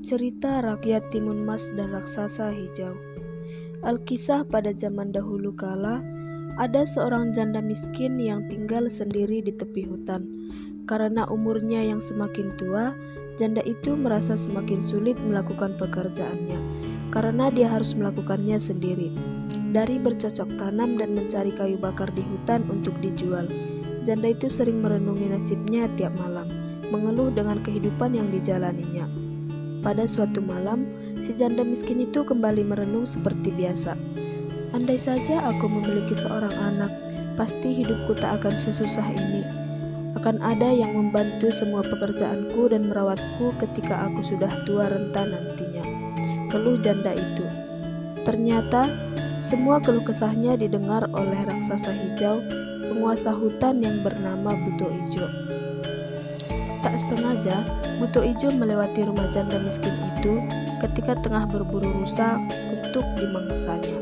Cerita Rakyat Timun Mas dan Raksasa Hijau. Alkisah pada zaman dahulu kala, ada seorang janda miskin yang tinggal sendiri di tepi hutan. Karena umurnya yang semakin tua, janda itu merasa semakin sulit melakukan pekerjaannya, karena dia harus melakukannya sendiri. Dari bercocok tanam dan mencari kayu bakar di hutan untuk dijual, janda itu sering merenungi nasibnya tiap malam, mengeluh dengan kehidupan yang dijalaninya. Pada suatu malam, si janda miskin itu kembali merenung seperti biasa. Andai saja aku memiliki seorang anak, pasti hidupku tak akan sesusah ini. Akan ada yang membantu semua pekerjaanku dan merawatku ketika aku sudah tua renta nantinya, keluh janda itu. Ternyata, semua keluh kesahnya didengar oleh raksasa hijau, penguasa hutan yang bernama Buto Ijo. Tak sengaja, Buto Ijo melewati rumah janda miskin itu ketika tengah berburu rusa untuk dimangsanya.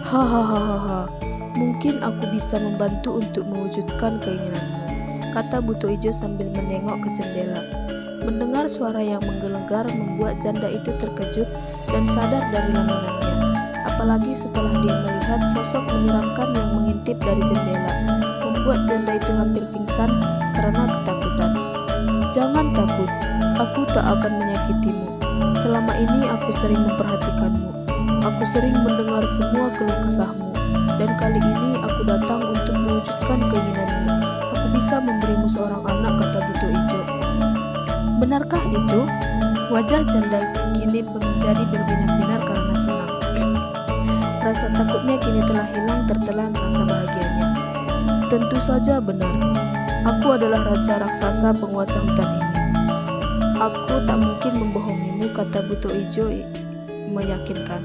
Hahaha, mungkin aku bisa membantu untuk mewujudkan keinginanmu, kata Buto Ijo sambil menengok ke jendela. Mendengar suara yang menggelegar membuat janda itu terkejut dan sadar dari lamunannya, apalagi setelah dia melihat sosok menyeramkan yang mengintip dari jendela, membuat janda itu hampir pingsan karena ketakutan. Jangan takut, aku tak akan menyakitimu. Selama ini aku sering memperhatikanmu. Aku sering mendengar semua keluh kesahmu, dan kali ini aku datang untuk mewujudkan keinginanmu. Aku bisa memberimu seorang anak, kata Buto Ijo. Benarkah itu? Wajah janda kini menjadi berbinar-binar karena senang. Rasa takutnya kini telah hilang tertelan rasa bahagianya. Tentu saja benar. Aku adalah raja raksasa penguasa hutan ini. Aku tak mungkin membohongimu, kata Buto Ijo meyakinkan.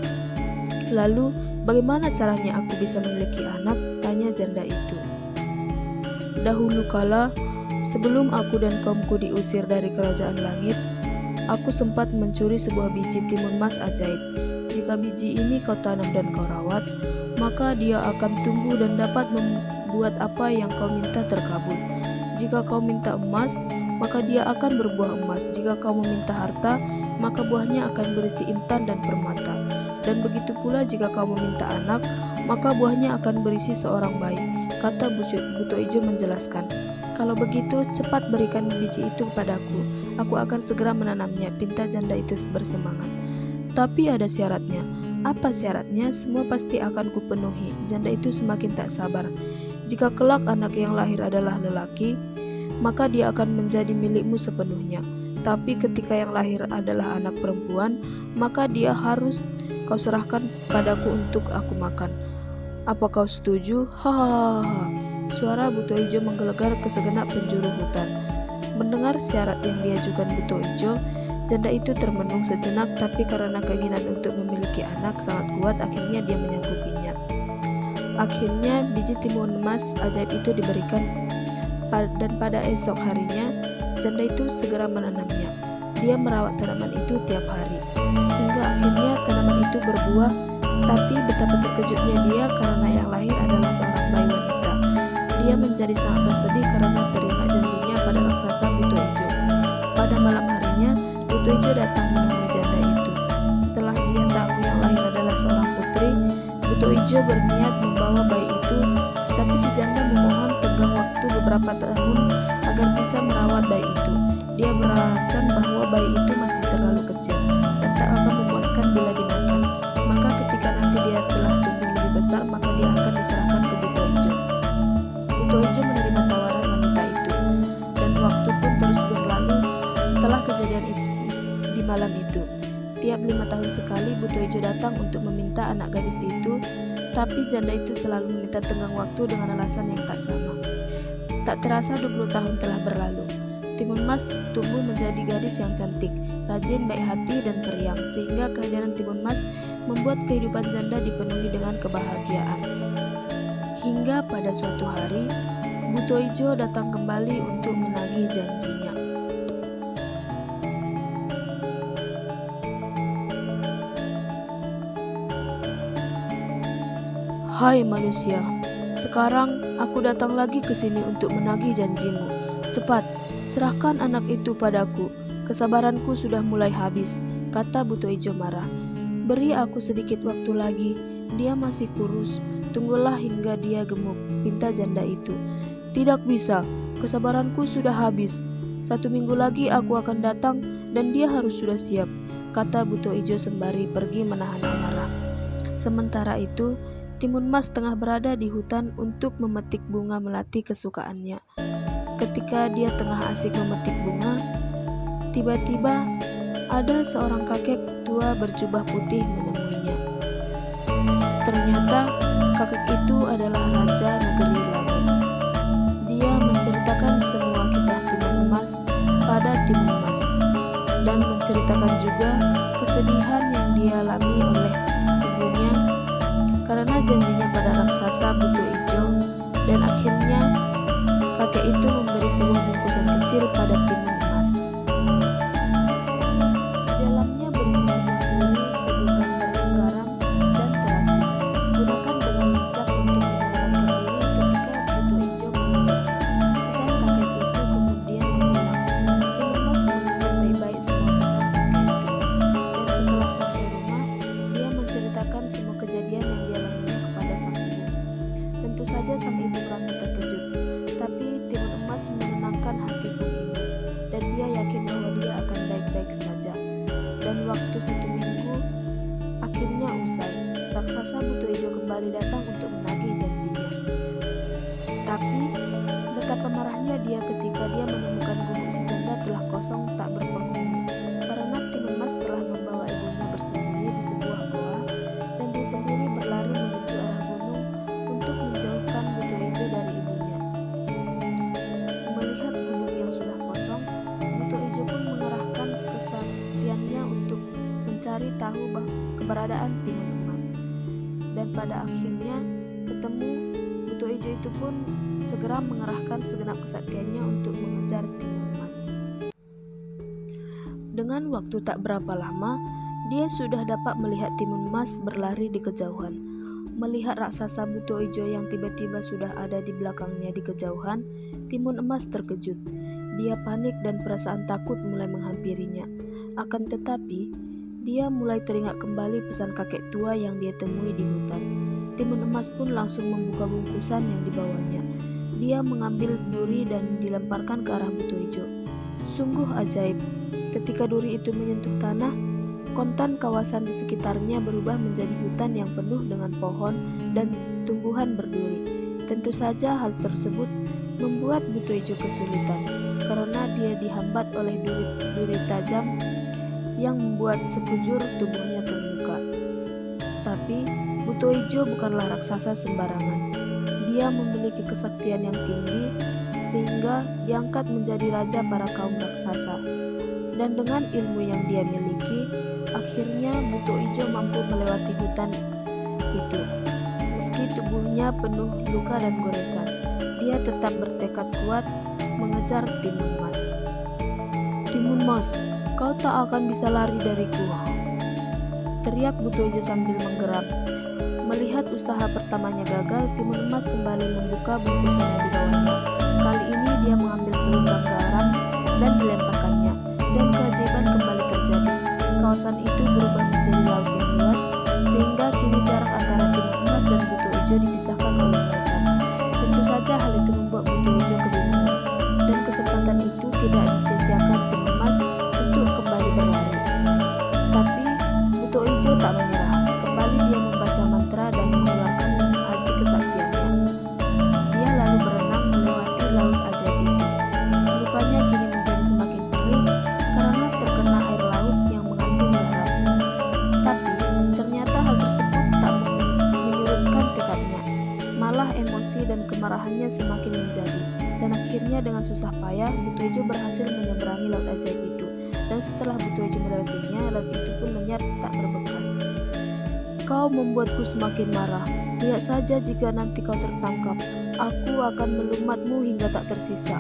Lalu, bagaimana caranya aku bisa memiliki anak? Tanya janda itu. Dahulu kala, sebelum aku dan kaumku diusir dari kerajaan langit, aku sempat mencuri sebuah biji timun mas ajaib. Jika biji ini kau tanam dan kau rawat, maka dia akan tumbuh dan dapat membuat apa yang kau minta terkabul. Jika kau minta emas, maka dia akan berbuah emas. Jika kau meminta harta, maka buahnya akan berisi intan dan permata. Dan begitu pula jika kau meminta anak, maka buahnya akan berisi seorang bayi, kata Buto Ijo menjelaskan. Kalau begitu, cepat berikan biji itu kepadaku. Aku akan segera menanamnya, pinta janda itu bersemangat. Tapi ada syaratnya. Apa syaratnya? Semua pasti akan kupenuhi. Janda itu semakin tak sabar. Jika kelak anak yang lahir adalah lelaki, maka dia akan menjadi milikmu sepenuhnya. Tapi ketika yang lahir adalah anak perempuan, maka dia harus kau serahkan padaku untuk aku makan. Apa kau setuju? Hahaha. Suara Buto Ijo menggelegar ke segenap penjuru hutan. Mendengar syarat yang diajukan Buto Ijo, janda itu termenung sejenak, tapi karena keinginan untuk memiliki anak sangat kuat, akhirnya dia menyanggupinya. Akhirnya biji timun emas ajaib itu diberikan, dan pada esok harinya janda itu segera menanamnya. Dia merawat tanaman itu tiap hari, hingga akhirnya tanaman itu berbuah. Tapi betapa terkejutnya dia karena yang lahir adalah seorang bayi wanita. Dia menjadi sangat bersedih karena teringat janjinya pada raksasa Buto Ijo. Pada malam harinya, Buto Ijo datang menemui janda itu. Setelah dia tahu yang lahir adalah seorang putri, Buto Ijo berniat membawa bayi itu, tapi si janda memohon tenggang waktu beberapa tahun agar bisa merawat bayi itu. Dia beralasan bahwa bayi itu masih terlalu kecil dan tak akan memuaskan bila dimakan. Maka ketika nanti dia telah tumbuh lebih besar, maka dia akan diserahkan ke Buto Ijo. Buto Ijo menerima tawaran wanita itu, dan waktu pun terus berlalu setelah kejadian itu di malam itu. Tiap 5 tahun sekali Buto Ijo datang untuk meminta anak gadis itu, tapi janda itu selalu meminta tenggang waktu dengan alasan yang tak sama. Tak terasa 20 tahun telah berlalu. Timun Mas tumbuh menjadi gadis yang cantik, rajin, baik hati, dan periang, sehingga kehadiran Timun Mas membuat kehidupan janda dipenuhi dengan kebahagiaan. Hingga pada suatu hari, Buto Ijo datang kembali untuk menagih janjinya. Hai manusia, sekarang aku datang lagi ke sini untuk menagih janjimu. Cepat, Serahkan anak itu padaku, kesabaranku sudah mulai habis, kata buto ijo marah. Beri aku sedikit waktu lagi, dia masih kurus, tunggulah hingga dia gemuk, pinta janda itu. Tidak bisa, kesabaranku sudah habis. 1 minggu lagi aku akan datang dan dia harus sudah siap, kata buto ijo sembari pergi menahan amarah. Sementara itu, Timun Mas tengah berada di hutan untuk memetik bunga melati kesukaannya. Ketika dia tengah asik memetik bunga, tiba-tiba ada seorang kakek tua berjubah putih menemuinya. Ternyata kakek itu adalah Raja Negeri Langit. Dia menceritakan semua kisah Timun Emas pada Timun Mas dan menceritakan juga kesedihan yang dialami oleh ibunya karena janjinya pada raksasa buto ijo, dan akhirnya kakek itu memberi sebuah bungkusan kecil pada Timun Emas. Di dalamnya berisi sebuah sebutan garam dan terasi. Gunakan dengan bijak untuk menyelamatkan diri ketika buto ijo mengejar. Pesan kakek itu kemudian menghilang. Timun Mas mengingat baik-baik semua pesan kakek itu. Dan setelah sampai rumah, dia menceritakan semua kejadian yang dialaminya kepada sang ibu. Tentu saja sang ibu merasa terkejut, tapi Timun Emas menenangkan hati sang ibu, dan dia yakin bahwa dia akan baik-baik saja. Dan waktu 1 minggu akhirnya usai, raksasa buto ijo kembali datang untuk menagih janjinya. Tapi betapa marahnya dia ketika dia menemukan gubuk si janda telah kosong tak berpenghuni, karena Timun Mas telah membawa ibunya bersembunyi di sebuah goa, dan dia sendiri berlari menuju arah gunung untuk menjauhkan buto ijo dari ibunya. Melihat gunung yang sudah kosong, buto ijo pun mengerahkan kesaktiannya untuk mencari tahu keberadaan Timun Emas. Dan pada akhirnya ketemu, buto ijo itu pun segera mengerahkan segenap kesaktiannya untuk mengejar Timun Emas. Dengan waktu tak berapa lama, dia sudah dapat melihat Timun Emas berlari di kejauhan. Melihat raksasa buto ijo yang tiba-tiba sudah ada di belakangnya di kejauhan, Timun Emas terkejut. Dia panik dan perasaan takut mulai menghampirinya. Akan tetapi, dia mulai teringat kembali pesan kakek tua yang dia temui di hutan. Timun Emas pun langsung membuka bungkusan yang dibawanya. Dia mengambil duri dan dilemparkan ke arah buto ijo. Sungguh ajaib, ketika duri itu menyentuh tanah, kontan kawasan di sekitarnya berubah menjadi hutan yang penuh dengan pohon dan tumbuhan berduri. Tentu saja hal tersebut membuat buto ijo kesulitan, karena dia dihambat oleh duri tajam yang membuat sekujur tubuhnya terluka. Tapi buto ijo bukanlah raksasa sembarangan. Dia memiliki kesaktian yang tinggi sehingga diangkat menjadi raja para kaum raksasa. Dan dengan ilmu yang dia miliki, akhirnya buto ijo mampu melewati hutan itu. Meski tubuhnya penuh luka dan goresan, dia tetap bertekad kuat mengejar Timun Mas. Timun Mas, kau tak akan bisa lari dariku, teriak buto ijo sambil menggeram. Melihat usaha pertamanya gagal, Timun Emas kembali membuka bungkusan yang dibawanya. Kali ini dia mengambil selubang garam dan dilemparkannya, dan keajaiban kembali terjadi. Kawasan itu berubah menjadi laut yang luas, sehingga kini jarak antara Timun Emas dan buto ijo dipisahkan oleh lautan. Tentu saja hal itu membuat buto ijo kebingungan, dan kesempatan itu tidak disia-siakan Timun Emas untuk kembali berlari. Tapi buto ijo tak menyerah. Kembali dia membaca mantra dan mengeluarkan aji kesaktiannya. Dia lalu berenang melewati laut ajaib itu. Lukanya kini menjadi semakin perih karena terkena air laut yang mengandung garam. Tapi ternyata hal tersebut tak menyurutkan tekadnya. Malah emosi dan kemarahannya semakin menjadi. Dan akhirnya dengan susah payah, buto ijo berhasil menyeberangi laut ajaib itu. Dan setelah buto ijo melewatinya, laut itu pun lenyap tak berbekas. Kau membuatku semakin marah. Lihat saja jika nanti kau tertangkap, aku akan melumatmu hingga tak tersisa.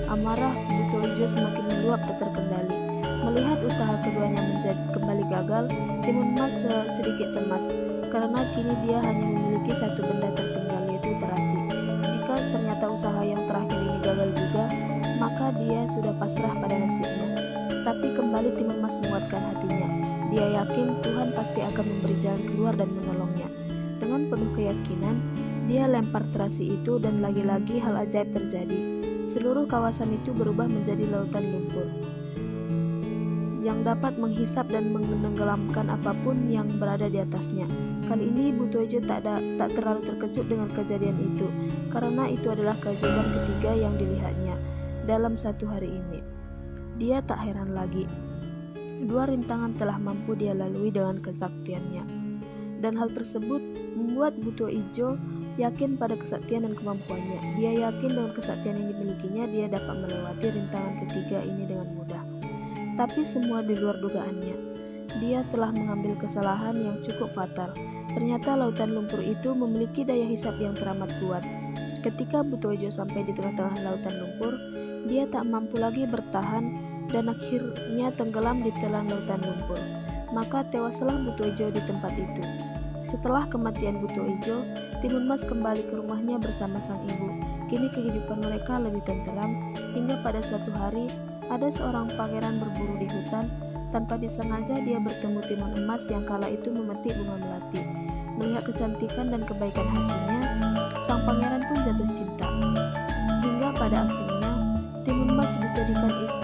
Amarah buto ijo semakin meluap tak terkendali. Melihat usaha keduanya menjadi kembali gagal, Timun Emas sedikit cemas, karena kini dia hanya memiliki satu benda tertinggal, yaitu terasi. Jika ternyata usaha yang terakhir ini gagal juga, maka dia sudah pasrah pada nasibnya. Tapi kembali Timun Mas menguatkan hatinya. Dia yakin Tuhan pasti akan memberi jalan keluar dan menolongnya. Dengan penuh keyakinan, dia lempar terasi itu dan lagi-lagi hal ajaib terjadi. Seluruh kawasan itu berubah menjadi lautan lumpur yang dapat menghisap dan menenggelamkan apapun yang berada di atasnya. Kali ini Butoijo tak terlalu terkejut dengan kejadian itu, karena itu adalah keajaiban ketiga yang dilihatnya dalam satu hari ini. Dia tak heran lagi. Dua rintangan telah mampu dia lalui dengan kesaktiannya, dan hal tersebut membuat Butoijo yakin pada kesaktian dan kemampuannya. Dia yakin dengan kesaktian yang dimilikinya, dia dapat melewati rintangan ketiga ini dengan mudah. Tapi semua di luar dugaannya. Dia telah mengambil kesalahan yang cukup fatal. Ternyata lautan lumpur itu memiliki daya hisap yang teramat kuat. Ketika Butoijo sampai di tengah-tengah lautan lumpur, dia tak mampu lagi bertahan dan akhirnya tenggelam di telan lautan lumpur. Maka tewaslah Butoijo di tempat itu. Setelah kematian Butoijo, Timun Mas kembali ke rumahnya bersama sang ibu. Kini kehidupan mereka lebih tenteram, hingga pada suatu hari ada seorang pangeran berburu di hutan. Tanpa disengaja dia bertemu Timun Emas yang kala itu memetik bunga melati. Melihat kecantikan dan kebaikan hatinya, sang pangeran pun jatuh cinta. Hingga pada akhirnya Timun Mas dijadikan istri